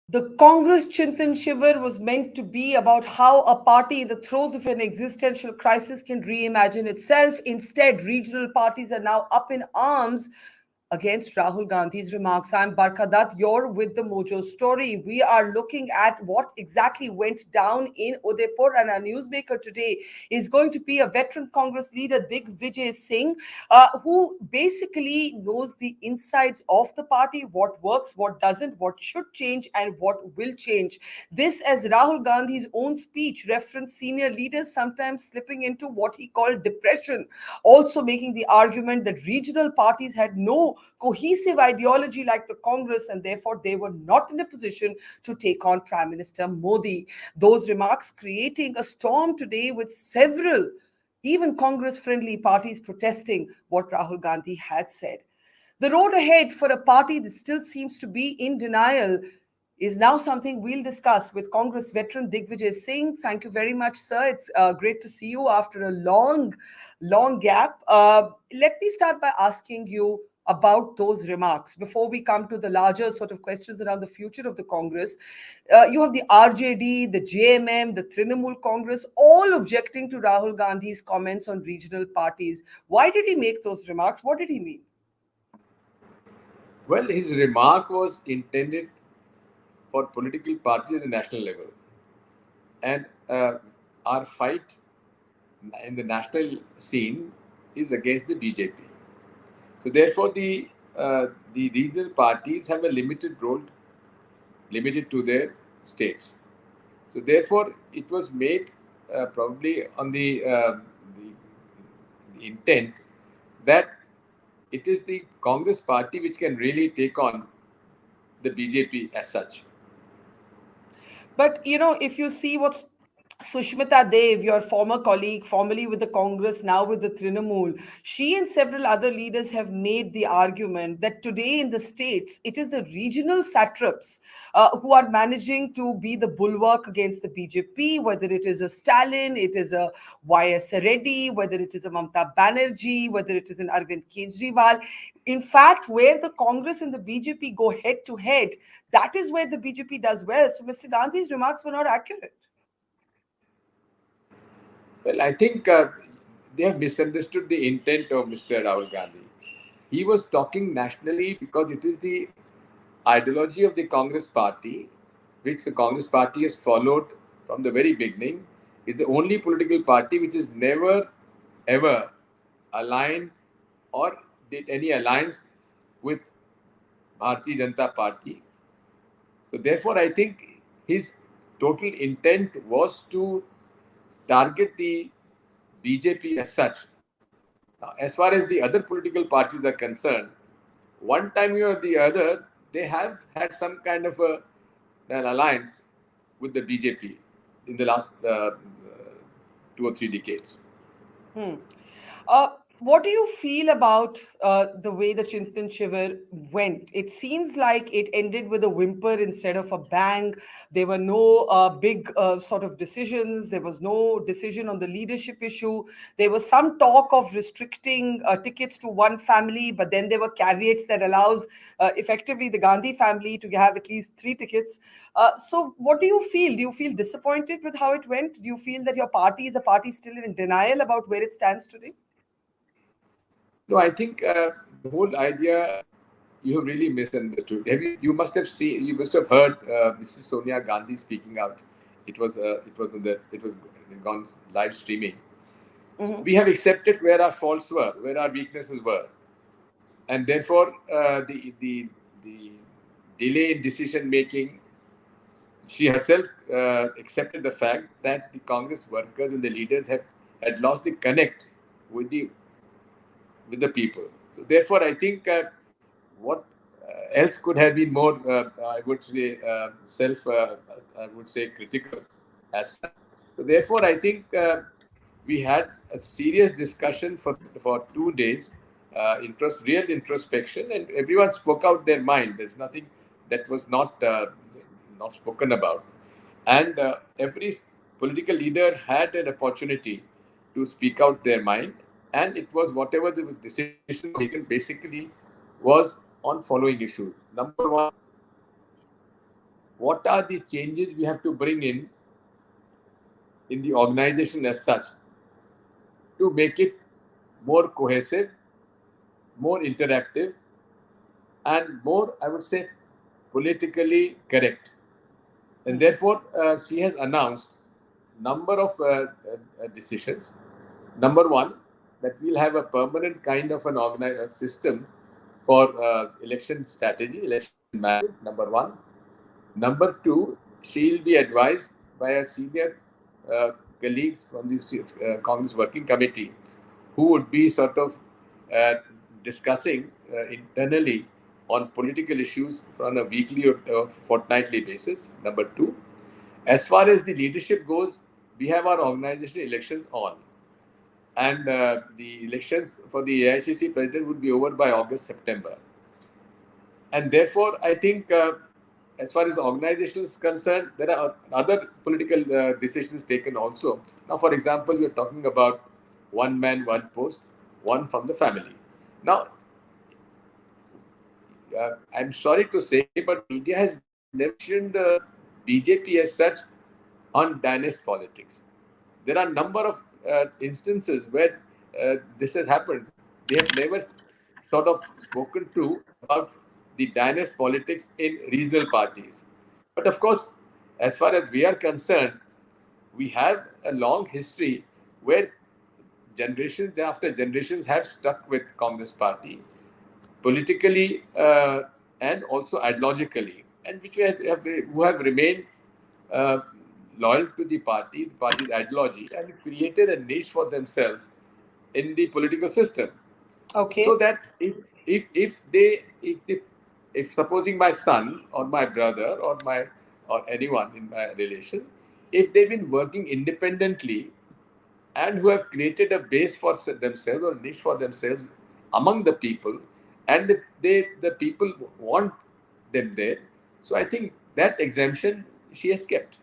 The Congress Chintan Shivir was meant to be about how a party in the throes of an existential crisis can reimagine itself. Instead, regional parties are now up in arms against Rahul Gandhi's remarks. I'm Barkha Dutt. You're with the Mojo story. We are looking at what exactly went down in Udaipur, and our newsmaker today is going to be a veteran Congress leader, Digvijaya Singh, who basically knows the insides of the party, what works, what doesn't, what should change, and what will change. This, as Rahul Gandhi's own speech referenced senior leaders sometimes slipping into what he called depression, also making the argument that regional parties had no cohesive ideology like the Congress, and therefore they were not in a position to take on Prime Minister Modi. Those remarks creating a storm today with several, even Congress friendly parties protesting what Rahul Gandhi had said. The road ahead for a party that still seems to be in denial is now something we'll discuss with Congress veteran Digvijay Singh. Thank you very much, sir. It's great to see you after a long gap. Let me start by asking you about those remarks before we come to the larger sort of questions around the future of the Congress. You have the RJD, the JMM, the Trinamool Congress, all objecting to Rahul Gandhi's comments on regional parties. Why did he make those remarks? What did he mean? Well, his remark was intended for political parties at the national level. And our fight in the national scene is against the BJP. So therefore, the regional parties have a limited role, limited to their states. So therefore, it was made probably on the intent that it is the Congress party which can really take on the BJP as such. But if you see what's Sushmita Dev, your former colleague, formerly with the Congress, now with the Trinamool, she and several other leaders have made the argument that today in the states, it is the regional satraps who are managing to be the bulwark against the BJP, whether it is a Stalin, it is a Y.S. Reddy, whether it is a Mamta Banerjee, whether it is an Arvind Kejriwal. In fact, where the Congress and the BJP go head to head, that is where the BJP does well. So Mr. Gandhi's remarks were not accurate. Well, I think they have misunderstood the intent of Mr. Rahul Gandhi. He was talking nationally because it is the ideology of the Congress party, which the Congress party has followed from the very beginning. It's the only political party which has never, ever aligned or did any alliance with Bharatiya Janata Party. So therefore, I think his total intent was to target the BJP as such. Now, as far as the other political parties are concerned, one time or the other, they have had some kind of an alliance with the BJP in the last 2 or 3 decades. Hmm. Uh, what do you feel about the way the Chintan Shivir went? It seems like it ended with a whimper instead of a bang. There were no big sort of decisions. There was no decision on the leadership issue. There was some talk of restricting tickets to one family, but then there were caveats that allows effectively the Gandhi family to have at least 3 tickets. So, what do you feel? Do you feel disappointed with how it went? Do you feel that your party is a party still in denial about where it stands today? No, I think the whole idea you have really misunderstood. Have you? You must have seen. You must have heard Mrs. Sonia Gandhi speaking out. It was gone live streaming. Mhm. We have accepted where our faults were, where our weaknesses were, and therefore the delay in decision making. She herself accepted the fact that the Congress workers and the leaders had lost the connect with the people. So therefore, I think what else could have been more, I would say, I would say, critical as such. So therefore, I think we had a serious discussion for 2 days, real introspection, and everyone spoke out their mind. There's nothing that was not spoken about, and every political leader had an opportunity to speak out their mind, and it was whatever the decision was taken basically was on following issues. Number one, what are the changes we have to bring in the organization as such to make it more cohesive, more interactive, and more, I would say, politically correct. And therefore, she has announced number of decisions. Number one, that we'll have a permanent kind of an organized system for election strategy, election management. Number one. Number two, she'll be advised by a senior uh, colleagues from the Congress Working Committee, who would be sort of uh, discussing internally on political issues on a weekly or fortnightly basis. Number two, as far as the leadership goes, we have our organizational elections on, and the elections for the AICC president would be over by August, September. And therefore, I think, as far as the organization is concerned, there are other political decisions taken also. Now, for example, we are talking about one man, one post, one from the family. Now, I'm sorry to say, but media has never mentioned BJP as such on dynasty politics. There are a number of instances where this has happened. They have never sort of spoken to about the dynasty politics in regional parties. But of course, as far as we are concerned, we have a long history where generations after generations have stuck with Congress party politically and also ideologically, and which who have remained uh, loyal to the party's ideology, and created a niche for themselves in the political system. So Okay. that if supposing my son or my brother or anyone in my relation, if they've been working independently and who have created a base for themselves or niche for themselves among the people, and the people want them there. So I think that exemption she has kept.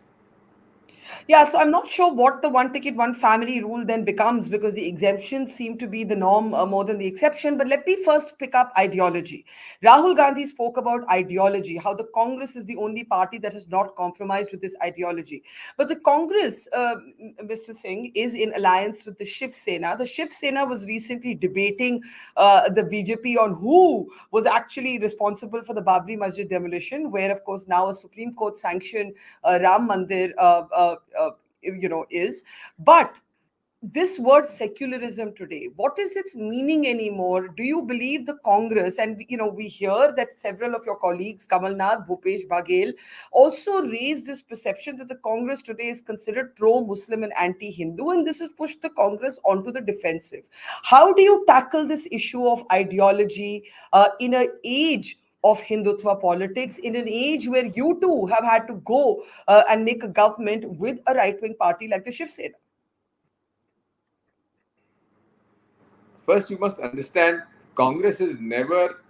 Yeah, so I'm not sure what the one ticket, one family rule then becomes, because the exemptions seem to be the norm more than the exception. But let me first pick up ideology. Rahul Gandhi spoke about ideology, how the Congress is the only party that has not compromised with this ideology. But the Congress, Mr. Singh, is in alliance with the Shiv Sena. The Shiv Sena was recently debating the BJP on who was actually responsible for the Babri Masjid demolition, where, of course, now a Supreme Court sanctioned Ram Mandir is. But this word secularism today, what is its meaning anymore? Do you believe the Congress, and we hear that several of your colleagues, Kamalnath, Bhupesh Baghel, also raised this perception that the Congress today is considered pro-Muslim and anti-Hindu, and this has pushed the Congress onto the defensive. How do you tackle this issue of ideology in an age of Hindutva politics, in an age where you too have had to go and make a government with a right-wing party like the Shiv Sena? First, you must understand Congress has never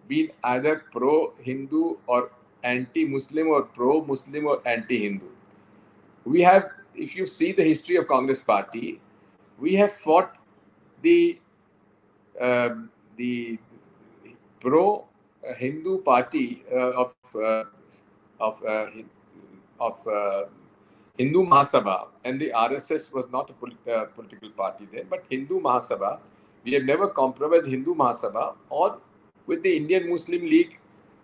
been either pro Hindu or anti Muslim or pro Muslim or anti Hindu. We have, if you see the history of Congress party, we have fought the the pro Hindu party of of Hindu Mahasabha, and the RSS was not a political party then, but Hindu Mahasabha. We have never compromised Hindu Mahasabha or with the Indian Muslim League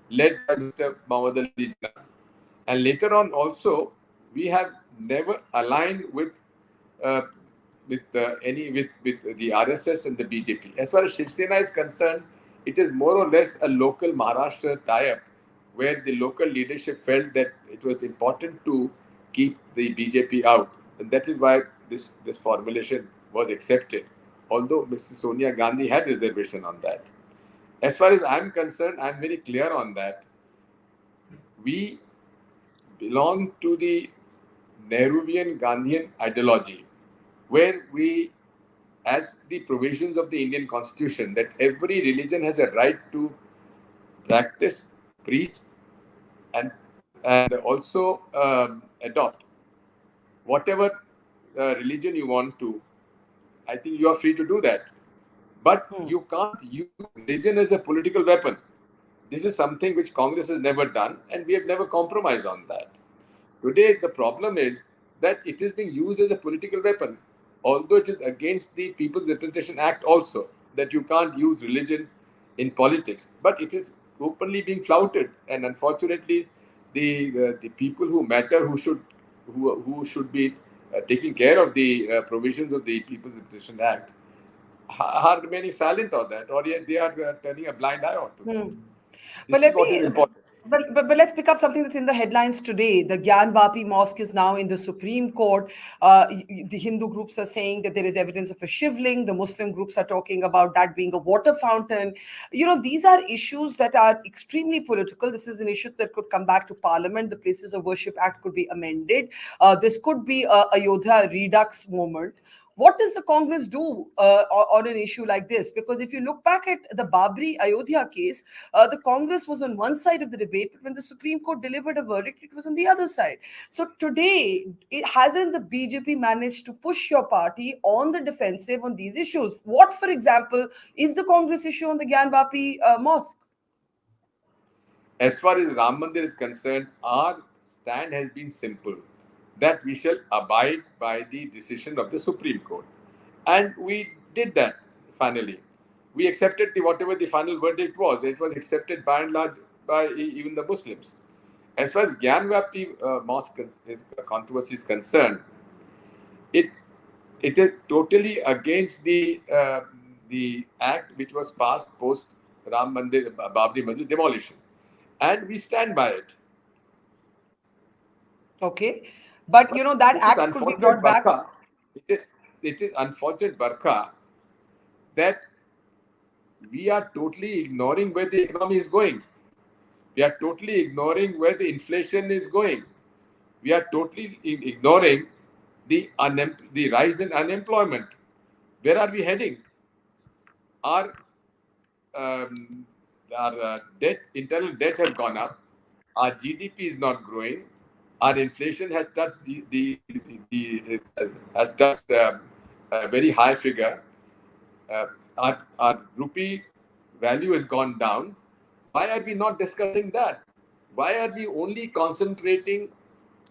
led by Mr. Muhammad Ali Jinnah. And later on also, we have never aligned uh, with the RSS and the BJP. As far as Shiv Sena is concerned, it is more or less a local Maharashtra tie-up, where the local leadership felt that it was important to keep the BJP out, and that is why this formulation was accepted. Although Mrs. Sonia Gandhi had reservation on that. As far as I'm concerned, I'm very clear on that. We belong to the Nehruvian Gandhian ideology, where we, as the provisions of the Indian Constitution, that every religion has a right to practice, preach, and also adopt whatever religion you want to. I think you are free to do that, but you can't use religion as a political weapon. This is something which Congress has never done, and we have never compromised on that. Today, the problem is that it is being used as a political weapon, although it is against the People's Representation Act also, that you can't use religion in politics. But it is openly being flouted, and unfortunately, the people who matter, who should be taking care of the provisions of the People's Representation Act, are remaining silent on that, or yet they are turning a blind eye onto that. But This is what is important. but let's pick up something that's in the headlines today. The Gyan Vapi Mosque is now in the Supreme Court. The Hindu groups are saying that there is evidence of a shivling. The Muslim groups are talking about that being a water fountain. These are issues that are extremely political. This is an issue that could come back to Parliament. The Places of Worship Act could be amended. This could be a Ayodhya redux moment. What does the Congress do on an issue like this? Because if you look back at the Babri Ayodhya case, the Congress was on one side of the debate, but when the Supreme Court delivered a verdict, it was on the other side. So today, hasn't the BJP managed to push your party on the defensive on these issues? What, for example, is the Congress issue on the Gyan Vapi mosque? As far as Ram Mandir is concerned, our stand has been simple, that we shall abide by the decision of the Supreme Court. And we did that finally. We accepted whatever the final verdict was. It was accepted by and large by even the Muslims. As far as Gyan Vapi mosque controversy is concerned, it is totally against the act which was passed post Ram Mandir Babri Masjid demolition, and we stand by it. Okay, but that this act could be brought back. Barkha, it is unfortunate, Barkha, that we are totally ignoring where the economy is going. We are totally ignoring where the inflation is going. We are totally ignoring the rise in unemployment. Where are we heading? Our internal debt has gone up. Our GDP is not growing. Our inflation has touched a very high figure. Our rupee value has gone down. Why are we not discussing that? Why are we only concentrating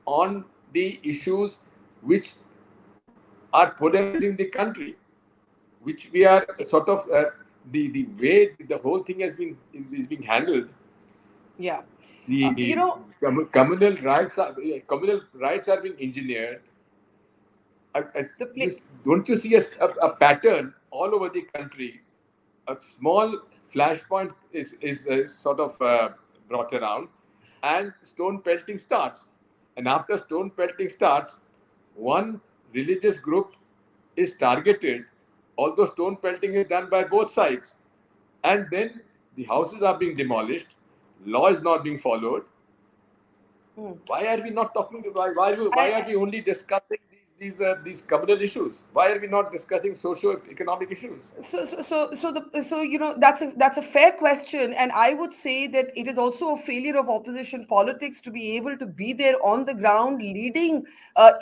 on the issues which are polarizing the country, which we are sort of the way the whole thing is being handled? Yeah. Communal rights are being engineered. Don't you see a pattern all over the country? A small flashpoint is sort of brought around, and stone pelting starts. And after stone pelting starts, one religious group is targeted, although stone pelting is done by both sides. And then the houses are being demolished, law is not being followed. Why are we not talking? Why are we only discussing these communal issues? Why are we not discussing socio-economic issues? That's a fair question, and I would say that it is also a failure of opposition politics to be able to be there on the ground, leading,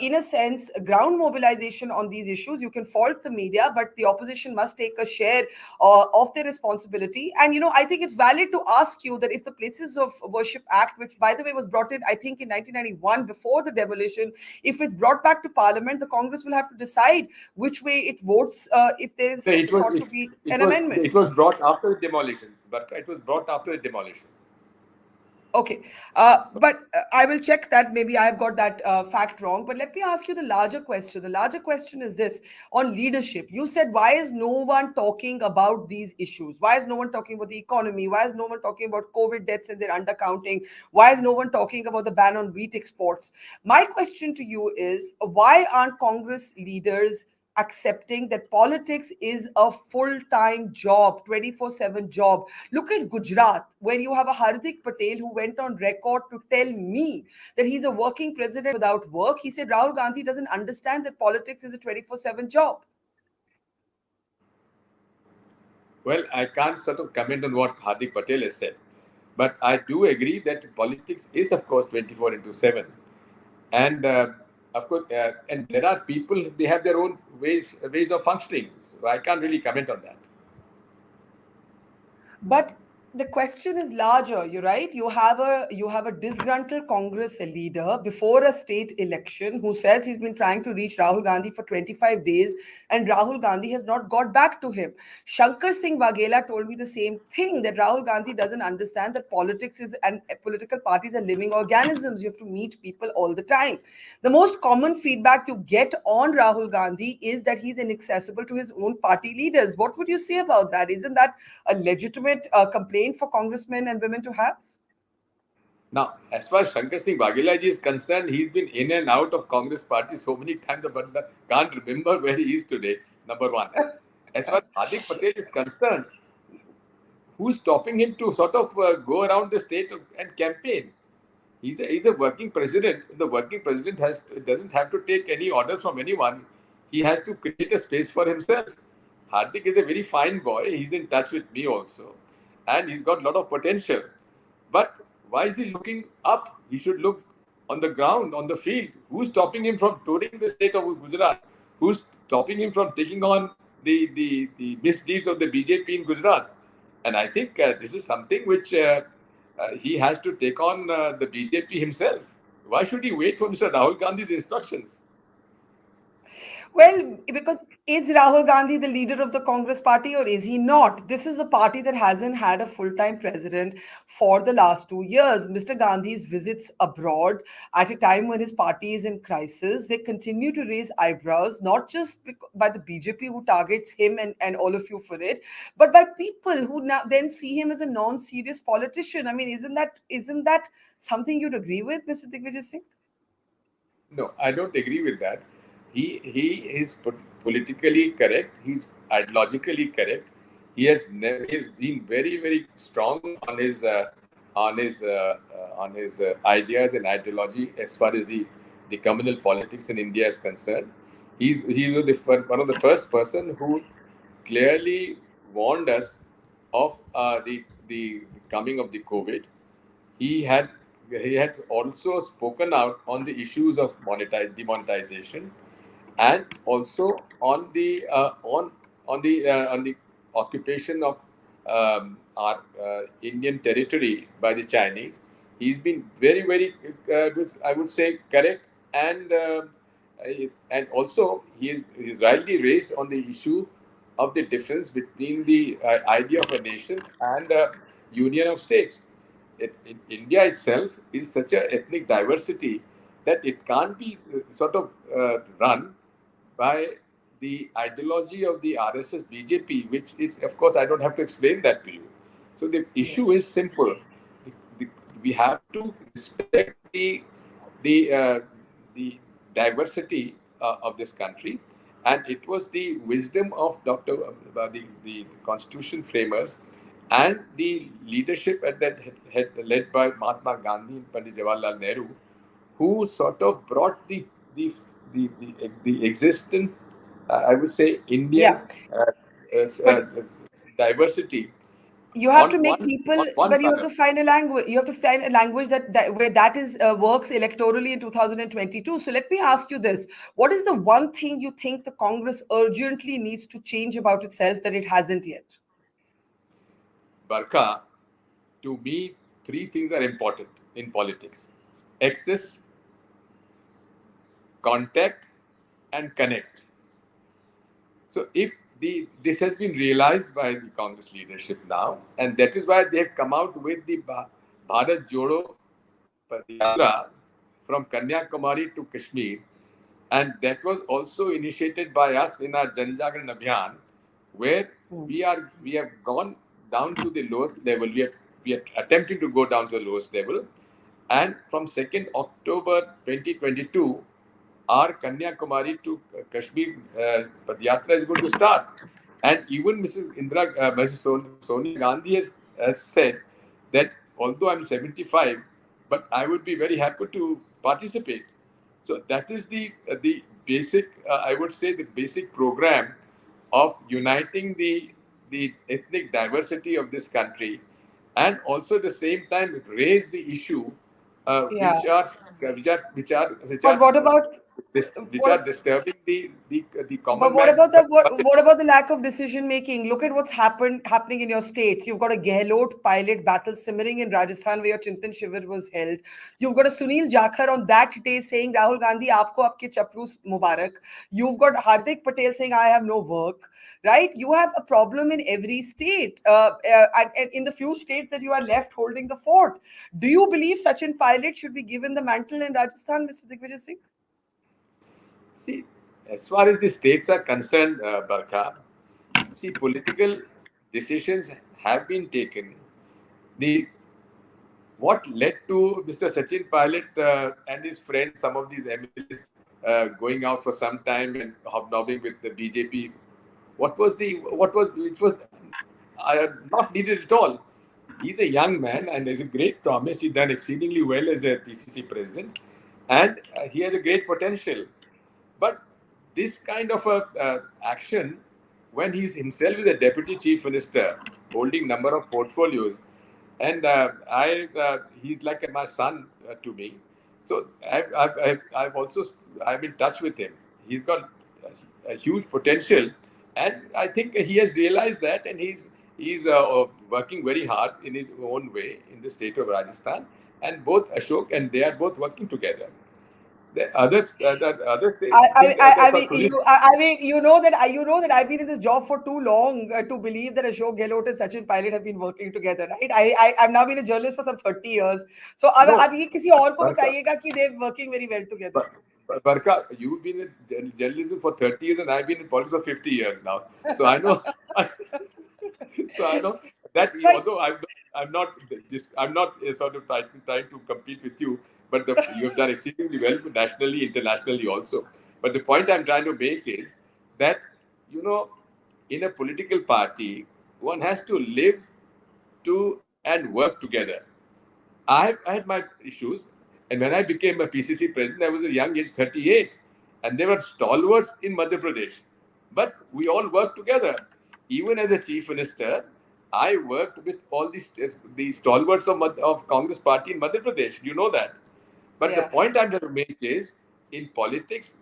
in a sense, ground mobilization on these issues. You can fault the media, but the opposition must take a share of their responsibility. And I think it's valid to ask you that if the Places of Worship Act, which by the way was brought in, I think in 1991 before the demolition, if it's brought back to Parliament, the Congress will have to decide which way it votes if there is sought to be an amendment. It was brought after the demolition, but it was brought after the demolition. Okay, but I will check that. Maybe I've got that fact wrong. But let me ask you the larger question. The larger question is this: on leadership. You said, why is no one talking about these issues? Why is no one talking about the economy? Why is no one talking about COVID deaths and their undercounting? Why is no one talking about the ban on wheat exports? My question to you is, why aren't Congress leaders accepting that politics is a full-time job, 24/7 job? Look at Gujarat, where you have a Hardik Patel who went on record to tell me that he's a working president without work. He said Rahul Gandhi doesn't understand that politics is a 24/7 job. Well, I can't sort of comment on what Hardik Patel has said, but I do agree that politics is, of course, 24/7. And of course, and there are people, they have their own ways of functioning. So I can't really comment on that. But The question is larger. You're right. You have a disgruntled Congress leader before a state election who says he's been trying to reach Rahul Gandhi for 25 days, and Rahul Gandhi has not got back to him. Shankar Singh Waghela told me the same thing, that Rahul Gandhi doesn't understand that politics is and political parties are living organisms. You have to meet people all the time. The most common feedback you get on Rahul Gandhi is that he's inaccessible to his own party leaders. What would you say about that? Isn't that a legitimate complaint for congressmen and women to have? Now, as far as Shankar Singh Waghela ji is concerned, he's been in and out of Congress party so many times, but can't remember where he is today, number one. As far as Hardik Patel is concerned, who's stopping him to sort of go around the state and campaign? He's a working president. The working president doesn't have to take any orders from anyone. He has to create a space for himself. Hardik is a very fine boy. He's in touch with me also, and he's got a lot of potential. But why is he looking up? He should look on the ground, on the field. Who's stopping him from touring the state of Gujarat? Who's stopping him from taking on the misdeeds of the BJP in Gujarat? And I think this is something which he has to take on the BJP himself. Why should he wait for Mr. Rahul Gandhi's instructions? Well, because is Rahul Gandhi the leader of the Congress party or is he not? This is a party that hasn't had a full time president for the last 2 years. Mr. Gandhi's visits abroad at a time when his party is in crisis, they continue to raise eyebrows, not just by the BJP who targets him and all of you for it, but by people who now then see him as a non serious politician. I mean, isn't that something you'd agree with, Mr. Digvijay Singh? No, I don't agree with that. He is politically correct. He's ideologically correct. He's been very strong on his ideas and ideology as far as the communal politics in India is concerned. He was one of the first person who clearly warned us of the coming of the COVID. He had also spoken out on the issues of demonetization, and also on the occupation of our Indian territory by the Chinese. He's been very I would say correct, and also he's rightly raised on the issue of the difference between the idea of a nation and a union of states. India itself is such a ethnic diversity that it can't be sort of run by the ideology of the RSS BJP, which is, of course, I don't have to explain that to you. So the issue is simple. The, we have to respect the diversity of this country, and it was the wisdom of the Constitution framers and the leadership at that head led by Mahatma Gandhi and Pandit Jawaharlal Nehru, who sort of brought the existent, I would say, Indian Yeah. uh, But diversity you have to on make one people, on one but you have color. to find a language. You have to find a language that where that is works electorally in 2022. So let me ask you this: what is the one thing you think the Congress urgently needs to change about itself that it hasn't yet? Barkha, to me, three things are important in politics: access, contact, and connect. So if this has been realized by the Congress leadership now, and that is why they have come out with the Bharat Jodo Yatra from Kanyakumari to Kashmir, and that was also initiated by us in our Janjagran Abhiyan, where we have gone down to the lowest level. We are attempting to go down to the lowest level, and from 2nd October 2022, our Kanyakumari to Kashmir Padyatra is going to start. And even Mrs. Sonia Gandhi has said that although I'm 75, but I would be very happy to participate. So that is the basic, I would say, the basic program of uniting the ethnic diversity of this country, and also at the same time raise the issue Yeah. which are which are which are which But are what about which are disturbing the But common man's what about the lack of decision making? Look at what's happening in your states. You've got a Gehlot pilot battle simmering in Rajasthan, where your Chintan Shivir was held. You've got a Sunil Jakhar on that day saying, Rahul Gandhi, aapko aapke chaprus Mubarak. You've got Hardik Patel saying, I have no work. Right? You have a problem in every state, and in the few states that you are left holding the fort. Do you believe Sachin Pilot should be given the mantle in Rajasthan, Mr. Digvijay Singh? See, as far as the states are concerned, Barkha, see, political decisions have been taken. The what led to Mr. Sachin Pilot and his friends, some of these MLAs, going out for some time and hobnobbing with the BJP? Which was not needed at all. He's a young man and there's a great promise. He's done exceedingly well as a PCC president, and he has a great potential. But this kind of action, when he's himself is a deputy chief minister, holding number of portfolios, and he's like my son to me. So I've also I'm in touch with him. He's got a huge potential, and I think he has realized that, and he's working very hard in his own way in the state of Rajasthan. And both Ashok and they are both working together. The others, I mean, you know that I've been in this job for too long to believe that Ashok Gehlot and Sachin Pilot have been working together, right? I've now been a journalist for some 30 years. So no, अब ये किसी और को Barkha, बताइएगा कि they're working very well together. Barkha, you've been in journalism for 30 years and I've been in politics for 50 years now. So I know, so I know that But although I'm not sort of trying to compete with you, but you have done exceedingly well nationally, internationally also. But the point I'm trying to make is that, you know, in a political party, one has to live to and work together. I had my issues, and when I became a PCC president, I was a young age, 38, and there were stalwarts in Madhya Pradesh, but we all worked together. Even as a chief minister, I worked with all these stalwarts of Congress party in Madhya Pradesh. You know that. But the yeah, point I'm trying to make is, in politics,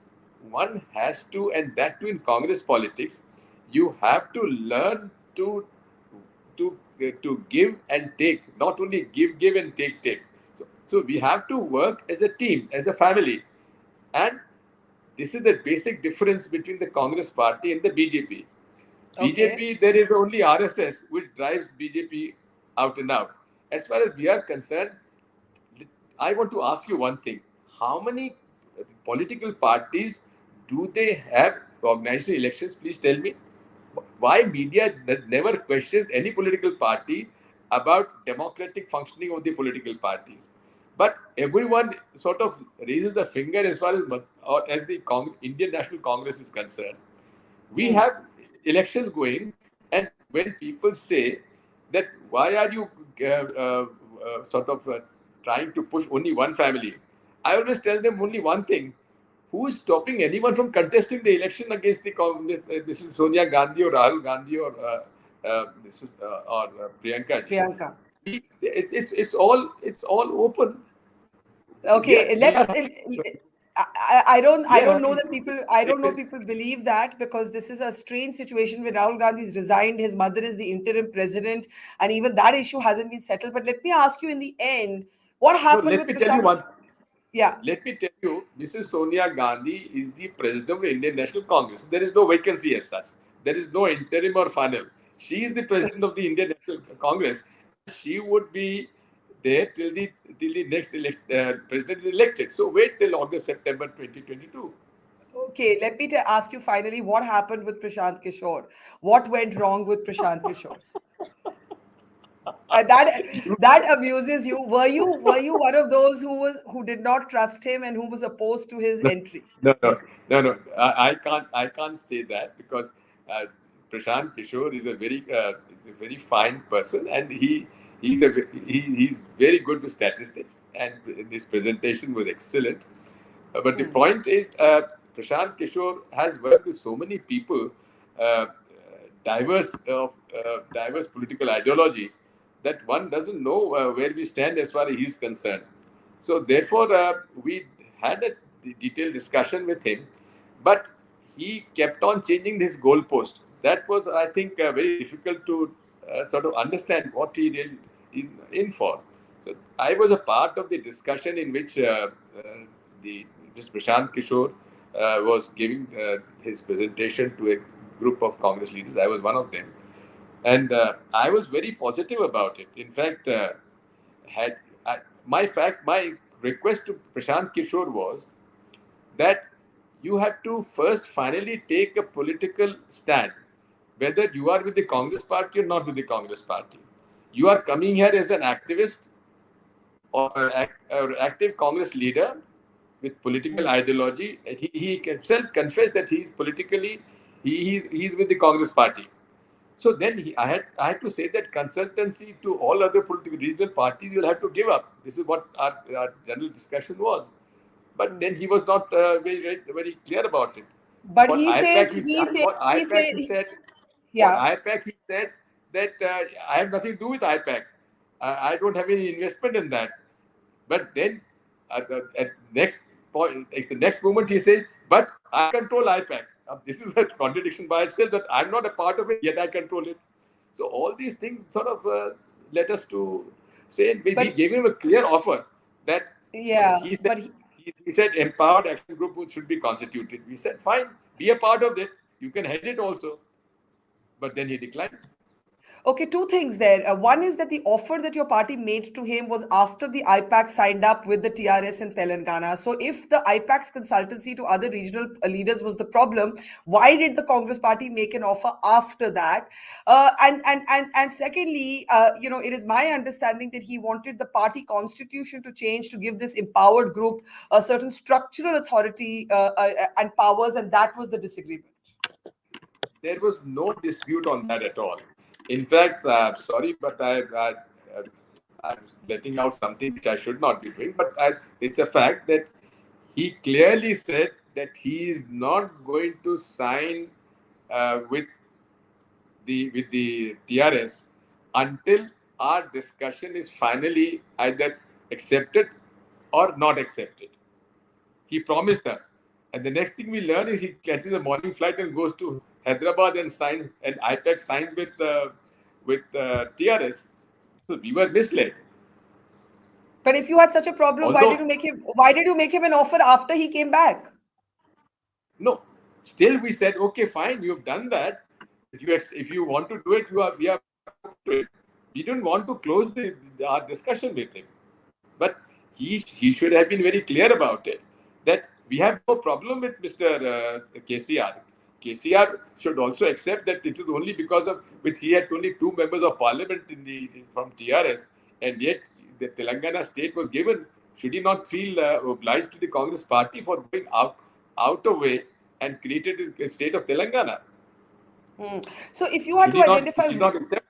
one has to, and that too in Congress politics, you have to learn to give and take. Not only give and take. So we have to work as a team, as a family, and this is the basic difference between the Congress party and the BJP. okay. BJP, there is only RSS which drives BJP out and out. As far as we are concerned, I want to ask you one thing. How many political parties do they have organized elections? Please tell me. Why media never questions any political party about democratic functioning of the political parties? But everyone sort of raises a finger as far as the Indian National Congress is concerned. We Hmm. have elections going, and when people say that why are you sort of trying to push only one family, I always tell them only one thing: who is stopping anyone from contesting the election against the Mrs. Sonia Gandhi or Rahul Gandhi or Priyanka ji? Priyanka. It's all open. Okay, We let's. are I we are don't know having that people. I don't know elections. people believe that, because this is a strange situation where Rahul Gandhi's resigned. His mother is the interim president, and even that issue hasn't been settled. But let me ask you, in the end, what No, happened let with me tell you Prashant? one. Yeah, Let me tell you, Mrs. Sonia Gandhi is the president of the Indian National Congress. There is no vacancy as such. There is no interim or final. She is the president of the Indian National Congress, and she would be there till the next president is elected. So wait till August, September 2022. okay. Let me ask you finally, what happened with Prashant Kishore? What went wrong with Prashant Kishore? That amuses you. Were you one of those who did not trust him and who was opposed to his No, entry? no. I can't say that because uh, Prashant Kishore is a very fine person, and he's very good with statistics, and his presentation was excellent. But the Hmm. point is, Prashant Kishore has worked with so many people, uh, diverse political ideology, that one doesn't know where we stand as far as he's concerned. So therefore, we had detailed discussion with him, but he kept on changing his goalpost. That was, I think, very difficult to sort of understand what he really in for. So I was a part of the discussion in which the Mr. Prashant Kishore was giving his presentation to a group of Congress leaders. I was one of them, and I was very positive about it. In fact, had my request to Prashant Kishore was that you have to first finally take a political stand, whether you are with the Congress party or not with the Congress party. You are coming here as an activist or active Congress leader with political ideology. He himself confessed that he's politically he's with the Congress party. So then I had to say that consultancy to all other political regional parties you'll have to give up. This is what our general discussion was. But then he was not very clear about it. But For he says IPAC, for yeah. IPAC, he said that I have nothing to do with IPAC. I don't have any investment in that. But then at next point, the next moment, he said, "But I control IPAC." This is a contradiction by itself that I'm not a part of it, yet I control it. So all these things sort of led us to say we gave him a clear offer that he said. He said empowered action group should be constituted. We said, fine, be a part of it. You can head it also. But then he declined. Okay, two things there. One is that the offer that your party made to him was after the IPAC signed up with the TRS in Telangana. So, if the IPAC's consultancy to other regional leaders was the problem, why did the Congress party make an offer after that? And secondly, it is my understanding that he wanted the party constitution to change to give this empowered group a certain structural authority and powers, and that was the disagreement. There was no dispute on that at all. In fact, sorry, but I'm letting out something which I should not be doing. But it's a fact that he clearly said that he is not going to sign with the TRS until our discussion is finally either accepted or not accepted. He promised us. And the next thing we learn is he catches a morning flight and goes to Hyderabad and signs, and IPAC signs with TRS. So we were misled. But if you had such a problem, why did you make him an offer after he came back? No, still we said, okay, fine, you've done that. If you want to do it, we are to it. We didn't want to close our discussion with him, but he should have been very clear about it. That we have no problem with Mr. KCR. KCR should also accept that it is only because of which he had only 2 members of parliament from TRS, and yet the Telangana state was given. Should he not feel obliged to the Congress party for going out of way and created a state of Telangana? So if you had to identify, not accept.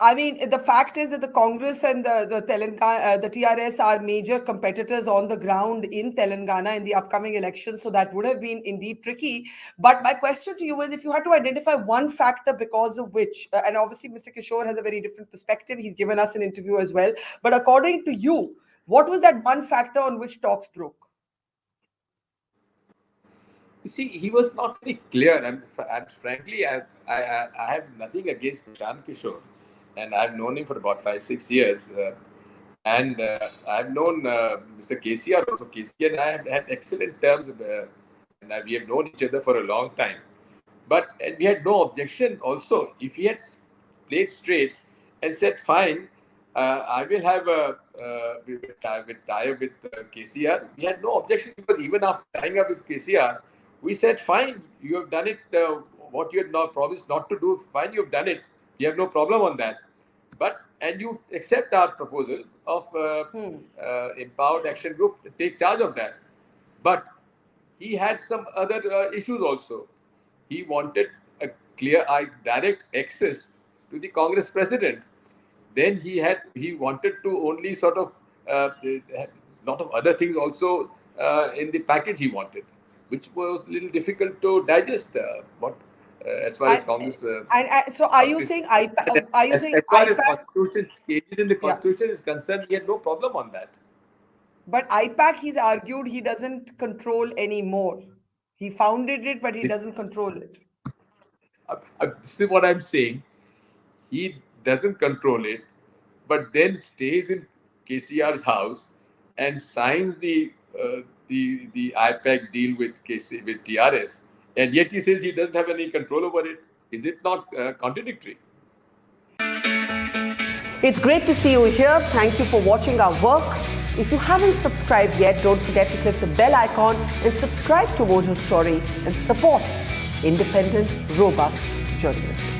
I mean, the fact is that the Congress and the Telangana, the TRS are major competitors on the ground in Telangana in the upcoming elections. So that would have been indeed tricky. But my question to you is, if you had to identify one factor because of which, and obviously Mr. Kishore has a very different perspective. He's given us an interview as well. But according to you, what was that one factor on which talks broke? You see, he was not very clear. And frankly, I have nothing against Prashant Kishore. And I've known him for about 5-6 years. And I've known Mr. KCR also. KCR and I have had excellent terms. And we have known each other for a long time. But we had no objection also. If he had played straight and said, fine, I will have a tie-up with KCR, we had no objection. Because even after tying up with KCR, we said, fine, you have done it. What you had not promised not to do, fine, you have done it. You have no problem on that. And you accept our proposal of empowered action group to take charge of that. But he had some other issues also. He wanted a clear, direct access to the Congress president. Then he wanted to only sort of a lot of other things also in the package he wanted, which was a little difficult to digest. As far as Congress, so are you saying IPAC? Are you saying as far as constitution changes in the constitution is concerned, he had no problem on that. But IPAC, he's argued he doesn't control anymore. He founded it, but he doesn't control it. See what I'm saying? He doesn't control it, but then stays in KCR's house and signs the IPAC deal with with TRS, and yet he says he doesn't have any control over it. Is it not contradictory? It's great to see you here. Thank you for watching our work. If you haven't subscribed yet, don't forget to click the bell icon and subscribe to Mojo Story and support independent, robust journalism.